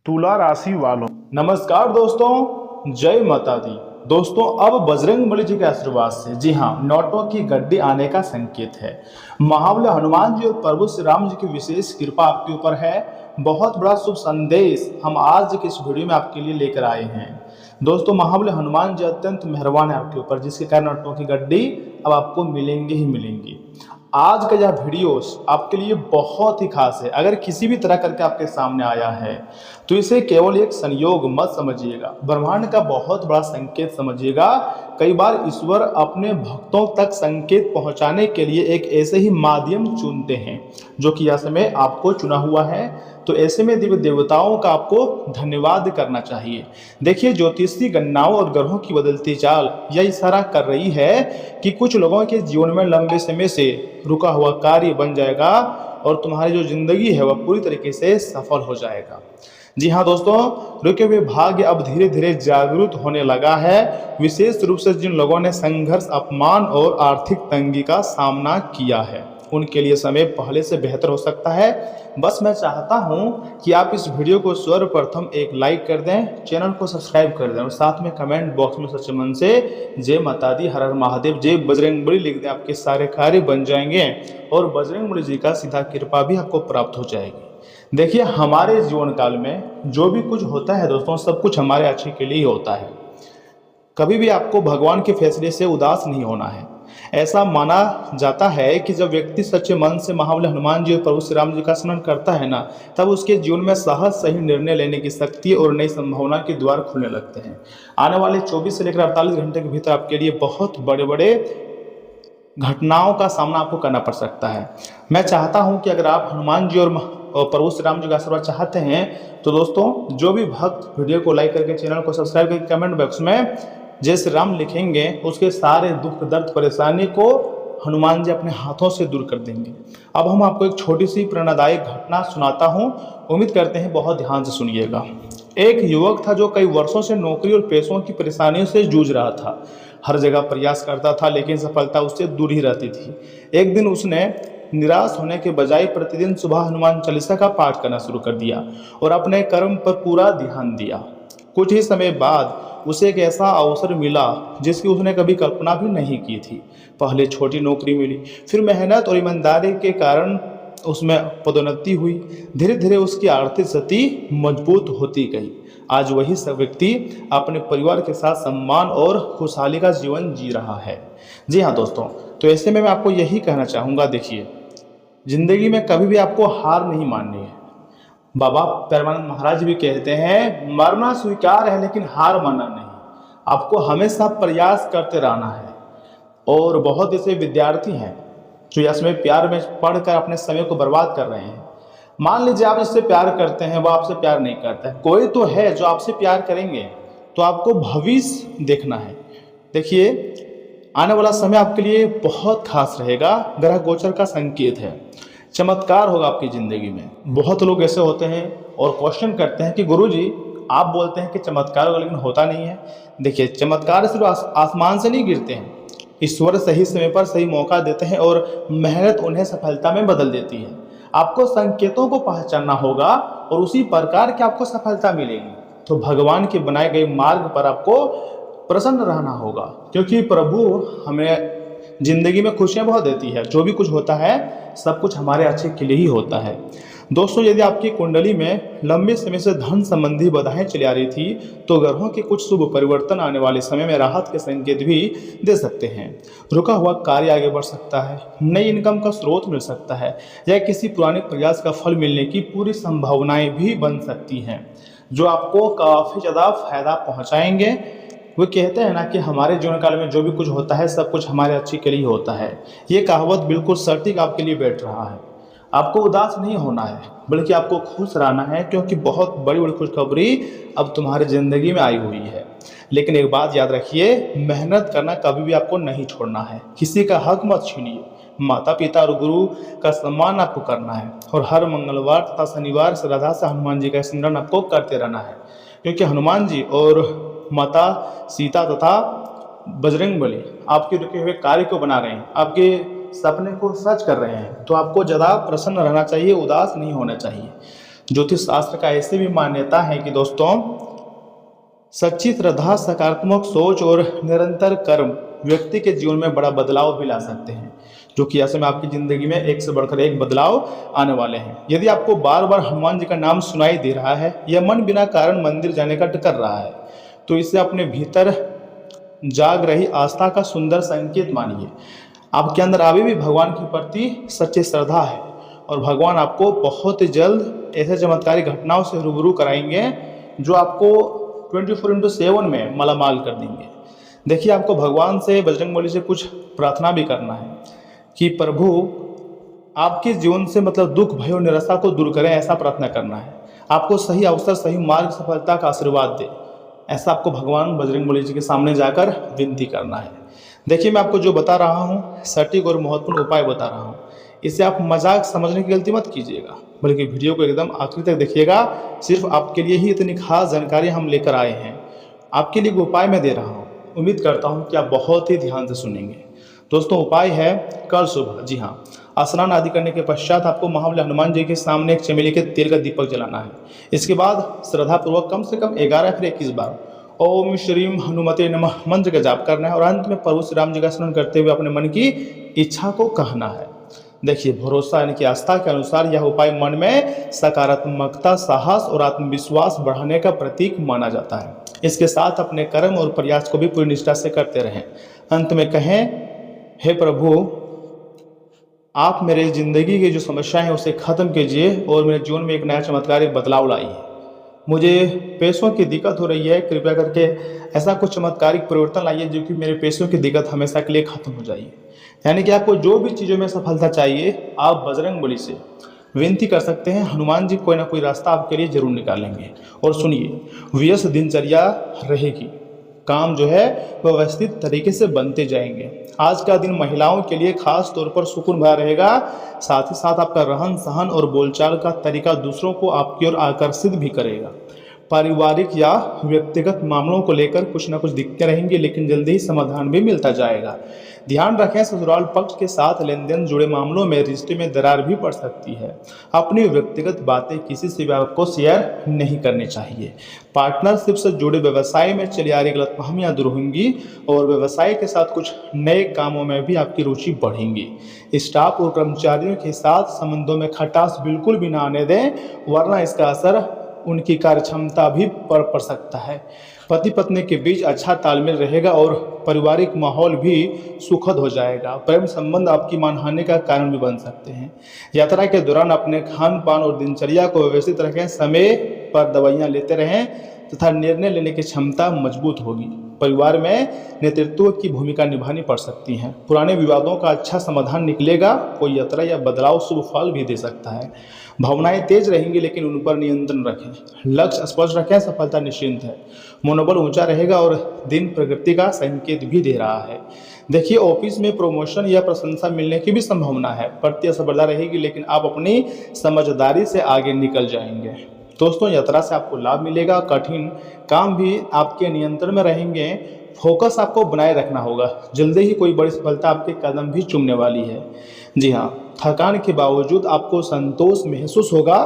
तुला राशि वालों, नमस्कार दोस्तों, जय माता दी। दोस्तों, अब बजरंगबली जी के आशीर्वाद से, जी हाँ, नोटों की गड्डी आने का संकेत है। महाबली हनुमान जी और प्रभु श्री राम जी की विशेष कृपा आपके ऊपर है। बहुत बड़ा शुभ संदेश हम आज के इस वीडियो में आपके लिए लेकर आए हैं। दोस्तों, महाबली हनुमान जी अत्यंत मेहरबान है आपके ऊपर, जिसके कारण नोटों की गड्डी अब आपको मिलेंगे ही मिलेंगी। आज का यह वीडियो आपके लिए बहुत ही खास है। अगर किसी भी तरह करके आपके सामने आया है तो इसे केवल एक संयोग मत समझिएगा, ब्रह्मांड का बहुत बड़ा संकेत समझिएगा। कई बार ईश्वर अपने भक्तों तक संकेत पहुंचाने के लिए एक ऐसे ही माध्यम चुनते हैं जो कि यह समय आपको चुना हुआ है। तो ऐसे में दिव्य देवताओं का आपको धन्यवाद करना चाहिए। देखिए, ज्योतिषी गणनाओं और ग्रहों की बदलती चाल यह इशारा कर रही है कि कुछ लोगों के जीवन में लंबे समय से रुका हुआ कार्य बन जाएगा और तुम्हारी जो जिंदगी है वह पूरी तरीके से सफल हो जाएगा। जी हाँ दोस्तों, रुके हुए भाग्य अब धीरे धीरे जागरूक होने लगा है। विशेष रूप से जिन लोगों ने संघर्ष, अपमान और आर्थिक तंगी का सामना किया है, उनके लिए समय पहले से बेहतर हो सकता है। बस मैं चाहता हूं कि आप इस वीडियो को सर्वप्रथम एक लाइक कर दें, चैनल को सब्सक्राइब कर दें और साथ में कमेंट बॉक्स में सच्चे मन से जय माता दी, हर हर महादेव, जय बजरंगबली लिख दें। आपके सारे कार्य बन जाएंगे और बजरंगबली जी का सीधा कृपा भी आपको प्राप्त हो जाएगी। देखिए, हमारे जीवन काल में जो भी कुछ होता है दोस्तों, सब कुछ हमारे अच्छे के लिए ही होता है। कभी भी आपको भगवान के फैसले से उदास नहीं होना है। ऐसा माना जाता है कि जब व्यक्ति सच्चे मन से महाबली हनुमान जी और प्रभु श्री राम जी का स्मरण करता है ना, तब उसके जीवन में सहज सही निर्णय लेने की शक्ति और नई संभावना के द्वार खुलने लगते हैं। आने वाले 24 से लेकर 48 घंटे के भीतर आपके लिए बहुत बड़े बड़े घटनाओं का सामना आपको करना पड़ सकता है। मैं चाहता हूं कि अगर आप हनुमान जी और प्रभु श्री राम जी का आशीर्वाद चाहते हैं तो दोस्तों, जो भी भक्त वीडियो को लाइक करके, चैनल को सब्सक्राइब करके कमेंट बॉक्स में जय श्री राम लिखेंगे, उसके सारे दुख दर्द परेशानी को हनुमान जी अपने हाथों से दूर कर देंगे। अब हम आपको एक छोटी सी प्रेरणादायक घटना सुनाता हूं, उम्मीद करते हैं बहुत ध्यान से सुनिएगा। एक युवक था जो कई वर्षों से नौकरी और पैसों की परेशानियों से जूझ रहा था। हर जगह प्रयास करता था लेकिन सफलता उससे दूर ही रहती थी। एक दिन उसने निराश होने के बजाय प्रतिदिन सुबह हनुमान चालीसा का पाठ करना शुरू कर दिया और अपने कर्म पर पूरा ध्यान दिया। कुछ ही समय बाद उसे एक ऐसा अवसर मिला जिसकी उसने कभी कल्पना भी नहीं की थी। पहले छोटी नौकरी मिली, फिर मेहनत और ईमानदारी के कारण उसमें पदोन्नति हुई। धीरे धीरे उसकी आर्थिक स्थिति मजबूत होती गई। आज वही सब व्यक्ति अपने परिवार के साथ सम्मान और खुशहाली का जीवन जी रहा है। जी हाँ दोस्तों, तो ऐसे में मैं आपको यही कहना चाहूँगा, देखिए, जिंदगी में कभी भी आपको हार नहीं माननी है। बाबा परमानंद महाराज भी कहते हैं, मरना स्वीकार है लेकिन हार मानना नहीं। आपको हमेशा प्रयास करते रहना है। और बहुत ऐसे विद्यार्थी हैं जो इसमें प्यार में पढ़कर अपने समय को बर्बाद कर रहे हैं। मान लीजिए आप जिससे प्यार करते हैं वो आपसे प्यार नहीं करता है, कोई तो है जो आपसे प्यार करेंगे, तो आपको भविष्य देखना है। देखिए, आने वाला समय आपके लिए बहुत खास रहेगा। ग्रह गोचर का संकेत है, चमत्कार होगा आपकी जिंदगी में। बहुत लोग ऐसे होते हैं और क्वेश्चन करते हैं कि गुरुजी, आप बोलते हैं कि चमत्कार होगा लेकिन होता नहीं है। देखिए, चमत्कार सिर्फ आसमान से नहीं गिरते हैं। ईश्वर सही समय पर सही मौका देते हैं और मेहनत उन्हें सफलता में बदल देती है। आपको संकेतों को पहचानना होगा और उसी प्रकार की आपको सफलता मिलेगी। तो भगवान के बनाए गए मार्ग पर आपको प्रसन्न रहना होगा, क्योंकि प्रभु हमें जिंदगी में खुशियां बहुत देती है। जो भी कुछ होता है सब कुछ हमारे अच्छे के लिए ही होता है। दोस्तों, यदि आपकी कुंडली में लंबे समय से धन संबंधी बाधाएं चली आ रही थी तो ग्रहों के कुछ शुभ परिवर्तन आने वाले समय में राहत के संकेत भी दे सकते हैं। रुका हुआ कार्य आगे बढ़ सकता है, नई इनकम का स्रोत मिल सकता है या किसी पुराने प्रयास का फल मिलने की पूरी संभावनाएं भी बन सकती हैं, जो आपको काफ़ी ज़्यादा फायदा पहुँचाएंगे। वो कहते हैं ना कि हमारे जीवन काल में जो भी कुछ होता है सब कुछ हमारे अच्छे के लिए होता है। ये कहावत बिल्कुल सटीक आपके लिए बैठ रहा है। आपको उदास नहीं होना है बल्कि आपको खुश रहना है, क्योंकि बहुत बड़ी बड़ी खुशखबरी अब तुम्हारी ज़िंदगी में आई हुई है। लेकिन एक बात याद रखिए, मेहनत करना कभी भी आपको नहीं छोड़ना है। किसी का हक मत छीनिए। माता पिता और गुरु का सम्मान आपको करना है और हर मंगलवार तथा शनिवार श्रद्धा से हनुमान जी का स्मरण आपको करते रहना है, क्योंकि हनुमान जी और माता सीता तथा बजरंगबली आपके रुके हुए कार्य को बना रहे हैं, आपके सपने को सच कर रहे हैं। तो आपको ज़्यादा प्रसन्न रहना चाहिए, उदास नहीं होना चाहिए। ज्योतिष शास्त्र का ऐसे भी मान्यता है कि दोस्तों सच्ची श्रद्धा, सकारात्मक सोच और निरंतर कर्म व्यक्ति के जीवन में बड़ा बदलाव भी ला सकते हैं, जो कि ऐसे में आपकी जिंदगी में एक से बढ़कर एक बदलाव आने वाले हैं। यदि आपको बार बार हनुमान जी का नाम सुनाई दे रहा है या मन बिना कारण मंदिर जाने का कर रहा है, तो इसे अपने भीतर जाग रही आस्था का सुंदर संकेत मानिए। आपके अंदर अभी भी भगवान के प्रति सच्ची श्रद्धा है और भगवान आपको बहुत जल्द ऐसे चमत्कारी घटनाओं से रूबरू कराएंगे जो आपको 24/7 में मालामाल कर देंगे। देखिए, आपको भगवान से, बजरंगबली से कुछ प्रार्थना भी करना है कि प्रभु आपके जीवन से मतलब दुख, भय और निराशा को दूर करें, ऐसा प्रार्थना करना है। आपको सही अवसर, सही मार्ग, सफलता का आशीर्वाद दे, ऐसा आपको भगवान बजरंगबली जी के सामने जाकर विनती करना है। देखिए, मैं आपको जो बता रहा हूँ सटीक और महत्वपूर्ण उपाय बता रहा हूँ, इसे आप मजाक समझने की गलती मत कीजिएगा, बल्कि वीडियो को एकदम आखिर तक देखिएगा। सिर्फ आपके लिए ही इतनी खास जानकारी हम लेकर आए हैं, आपके लिए उपाय मैं दे रहा हूँ। उम्मीद करता हूँ कि आप बहुत ही ध्यान से सुनेंगे। दोस्तों, उपाय है कल सुबह, जी हाँ, स्नान आदि करने के पश्चात आपको महाबली हनुमान जी के सामने एक चमेली के तेल का दीपक जलाना है। इसके बाद श्रद्धापूर्वक कम से कम 11 फिर 21 बार ओम श्रीम हनुमते नमः मंत्र का जाप करना है और अंत में प्रभु श्री राम जी का स्मरण करते हुए अपने मन की इच्छा को कहना है। देखिए, भरोसा यानी कि आस्था के अनुसार यह उपाय मन में सकारात्मकता, साहस और आत्मविश्वास बढ़ाने का प्रतीक माना जाता है। इसके साथ अपने कर्म और प्रयास को भी पूरी निष्ठा से करते रहें। अंत में कहें, हे प्रभु, आप मेरे जिंदगी की जो समस्याएं हैं उसे खत्म कीजिए और मेरे जीवन में एक नया चमत्कारिक बदलाव लाइए। मुझे पैसों की दिक्कत हो रही है, कृपया करके ऐसा कुछ चमत्कारिक परिवर्तन लाइए जो कि मेरे पैसों की दिक्कत हमेशा के लिए खत्म हो जाए। यानी कि आपको जो भी चीज़ों में सफलता चाहिए, आप बजरंगबली से विनती कर सकते हैं। हनुमान जी कोई ना कोई रास्ता आपके लिए जरूर निकालेंगे। और सुनिए, व्यस्त दिनचर्या रहेगी, काम जो है व्यवस्थित तरीके से बनते जाएंगे। आज का दिन महिलाओं के लिए खास तौर पर सुकून भरा रहेगा। साथ ही साथ आपका रहन सहन और बोलचाल का तरीका दूसरों को आपकी ओर आकर्षित भी करेगा। पारिवारिक या व्यक्तिगत मामलों को लेकर कुछ ना कुछ दिक्कतें रहेंगी, लेकिन जल्दी ही समाधान भी मिलता जाएगा। ध्यान रखें, ससुराल पक्ष के साथ लेन देन जुड़े मामलों में रिश्ते में दरार भी पड़ सकती है। अपनी व्यक्तिगत बातें किसी से भी आपको शेयर नहीं करनी चाहिए। पार्टनरशिप से जुड़े व्यवसाय में चली आ रही गलतफहमियां दूर होंगी और व्यवसाय के साथ कुछ नए कामों में भी आपकी रुचि बढ़ेंगी। स्टाफ और कर्मचारियों के साथ संबंधों में खटास बिल्कुल भी ना आने दें, वरना इसका असर उनकी कार्यक्षमता भी पड़ सकता है। पति पत्नी के बीच अच्छा तालमेल रहेगा और पारिवारिक माहौल भी सुखद हो जाएगा। प्रेम संबंध आपकी मानहानि का कारण भी बन सकते हैं। यात्रा के दौरान अपने खान पान और दिनचर्या को व्यवस्थित रखें, समय पर दवाइयाँ लेते रहें तथा निर्णय लेने की क्षमता मजबूत होगी। परिवार में नेतृत्व की भूमिका निभानी पड़ सकती है। पुराने विवादों का अच्छा समाधान निकलेगा। कोई यात्रा या बदलाव शुभ फल भी दे सकता है। भावनाएं तेज रहेंगी, लेकिन उन पर नियंत्रण रखें। लक्ष्य स्पष्ट रखें, सफलता निश्चित है। मनोबल ऊंचा रहेगा और दिन प्रगति का संकेत भी दे रहा है। देखिए, ऑफिस में प्रमोशन या प्रशंसा मिलने की भी संभावना है। प्रतिस्पर्धा रहेगी, लेकिन आप अपनी समझदारी से आगे निकल जाएंगे। दोस्तों, यात्रा से आपको लाभ मिलेगा। कठिन काम भी आपके नियंत्रण में रहेंगे। फोकस आपको बनाए रखना होगा। जल्दी ही कोई बड़ी सफलता आपके कदम भी चूमने वाली है। जी हाँ, थकान के बावजूद आपको संतोष महसूस होगा।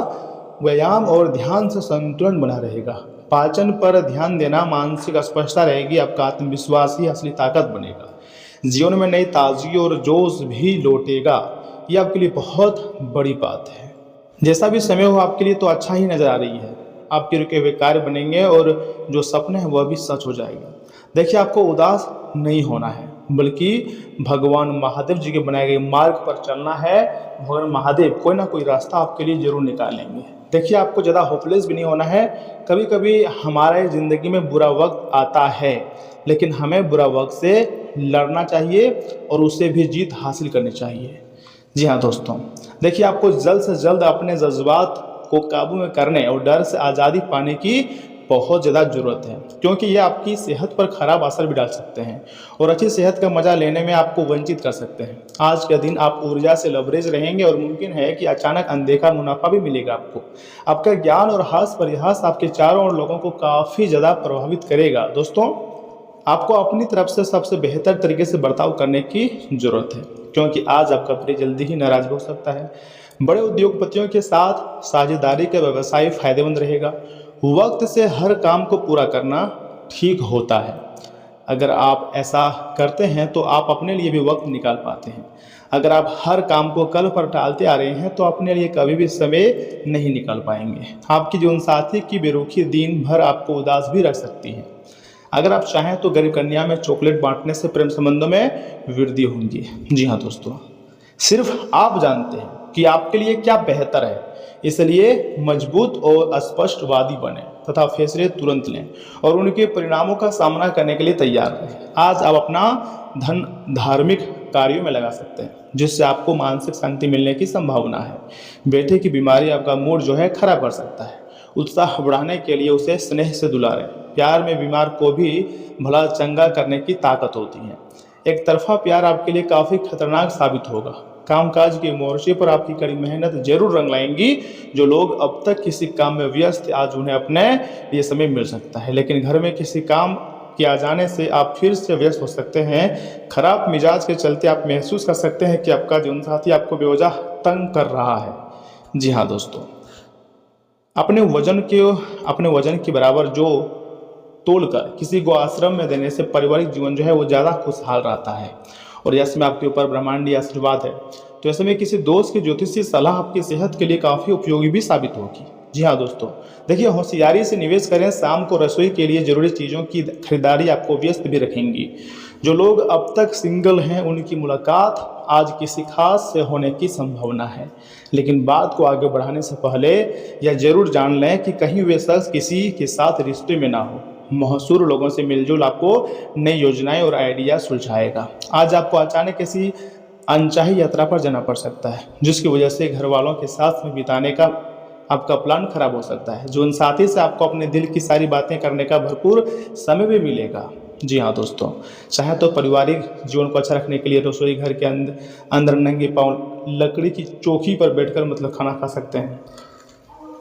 व्यायाम और ध्यान से संतुलन बना रहेगा। पाचन पर ध्यान देना, मानसिक स्पष्टता रहेगी। आपका आत्मविश्वास ही असली ताकत बनेगा। जीवन में नई ताजगी और जोश भी लौटेगा। ये आपके लिए बहुत बड़ी बात है। जैसा भी समय हो आपके लिए तो अच्छा ही नजर आ रही है। आपके रुके हुए कार्य बनेंगे और जो सपने हैं वह भी सच हो जाएगा। देखिए, आपको उदास नहीं होना है, बल्कि भगवान महादेव जी के बनाए गए मार्ग पर चलना है। भगवान महादेव कोई ना कोई रास्ता आपके लिए जरूर निकालेंगे। देखिए, आपको ज़्यादा होपलेस भी नहीं होना है। कभी कभी हमारे ज़िंदगी में बुरा वक्त आता है, लेकिन हमें बुरा वक्त से लड़ना चाहिए और उससे भी जीत हासिल करनी चाहिए। जी हाँ दोस्तों, देखिए, आपको जल्द से जल्द अपने जज्बात को काबू में करने और डर से आज़ादी पाने की बहुत ज़्यादा ज़रूरत है, क्योंकि ये आपकी सेहत पर खराब असर भी डाल सकते हैं और अच्छी सेहत का मजा लेने में आपको वंचित कर सकते हैं। आज के दिन आप ऊर्जा से लबरेज रहेंगे और मुमकिन है कि अचानक अनदेखा मुनाफा भी मिलेगा आपको। आपका ज्ञान और हास परिहास आपके चारों ओर लोगों को काफ़ी ज़्यादा प्रभावित करेगा। दोस्तों, आपको अपनी तरफ से सबसे बेहतर तरीके से बर्ताव करने की ज़रूरत है, क्योंकि आज आपका प्रिय जल्दी ही नाराज हो सकता है। बड़े उद्योगपतियों के साथ साझेदारी का व्यवसाय फायदेमंद रहेगा। वक्त से हर काम को पूरा करना ठीक होता है। अगर आप ऐसा करते हैं तो आप अपने लिए भी वक्त निकाल पाते हैं। अगर आप हर काम को कल पर टालते आ रहे हैं तो अपने लिए कभी भी समय नहीं निकाल पाएंगे। आपकी जीवनसाथी की बेरुखी दिन भर आपको उदास भी रख सकती है। अगर आप चाहें तो गरीब कन्या में चॉकलेट बांटने से प्रेम संबंधों में वृद्धि होगी। जी हाँ दोस्तों, सिर्फ आप जानते हैं कि आपके लिए क्या बेहतर है, इसलिए मजबूत और स्पष्टवादी बने तथा फैसले तुरंत लें और उनके परिणामों का सामना करने के लिए तैयार रहें। आज आप अपना धन धार्मिक कार्यों में लगा सकते हैं, जिससे आपको मानसिक शांति मिलने की संभावना है। बेटे की बीमारी आपका मूड जो है खराब कर सकता है। उत्साह बढ़ाने के लिए उसे स्नेह से दुलारें। प्यार में बीमार को भी भला चंगा करने की ताकत होती है। एक तरफा प्यार आपके लिए काफ़ी खतरनाक साबित होगा। कामकाज के मोर्चे पर आपकी कड़ी मेहनत जरूर रंग लाएंगी। जो लोग अब तक किसी काम में व्यस्त, आज उन्हें अपने लिए समय मिल सकता है, लेकिन घर में किसी काम के आ जाने से आप फिर से व्यस्त हो सकते हैं। खराब मिजाज के चलते आप महसूस कर सकते हैं कि आपका जीवनसाथी आपको बेवजह तंग कर रहा है। जी हाँ दोस्तों, अपने वजन के बराबर जो तोड़कर किसी को आश्रम में देने से पारिवारिक जीवन जो है वो ज़्यादा खुशहाल रहता है और ऐसे में आपके ऊपर ब्रह्मांडीय आशीर्वाद है। तो ऐसे में किसी दोस्त की ज्योतिषीय सलाह आपकी सेहत के लिए काफ़ी उपयोगी भी साबित होगी। जी हाँ दोस्तों, देखिए होशियारी से निवेश करें। शाम को रसोई के लिए जरूरी चीज़ों की खरीदारी आपको व्यस्त भी रखेंगी। जो लोग अब तक सिंगल हैं उनकी मुलाकात आज किसी खास से होने की संभावना है, लेकिन बात को आगे बढ़ाने से पहले यह जरूर जान लें कि कहीं वे शख्स किसी के साथ रिश्ते में ना हो। मशहूर लोगों से मिलजुल आपको नई योजनाएं और आइडिया सुलझाएगा। आज आपको अचानक किसी अनचाही यात्रा पर जाना पड़ सकता है, जिसकी वजह से घर वालों के साथ में बिताने का आपका प्लान खराब हो सकता है। जीवन साथी से आपको अपने दिल की सारी बातें करने का भरपूर समय भी मिलेगा। जी हाँ दोस्तों, चाहे तो पारिवारिक जीवन को अच्छा रखने के लिए रसोई घर के अंदर नंगे पाँव लकड़ी की चौकी पर बैठकर मतलब खाना खा सकते हैं।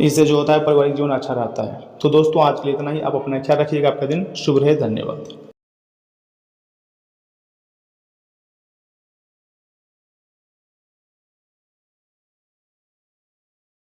इससे जो होता है पारिवारिक जीवन अच्छा रहता है। तो दोस्तों आज के लिए इतना ही। आप अपना ख्याल रखिएगा। आपका दिन शुभ रहे। धन्यवाद।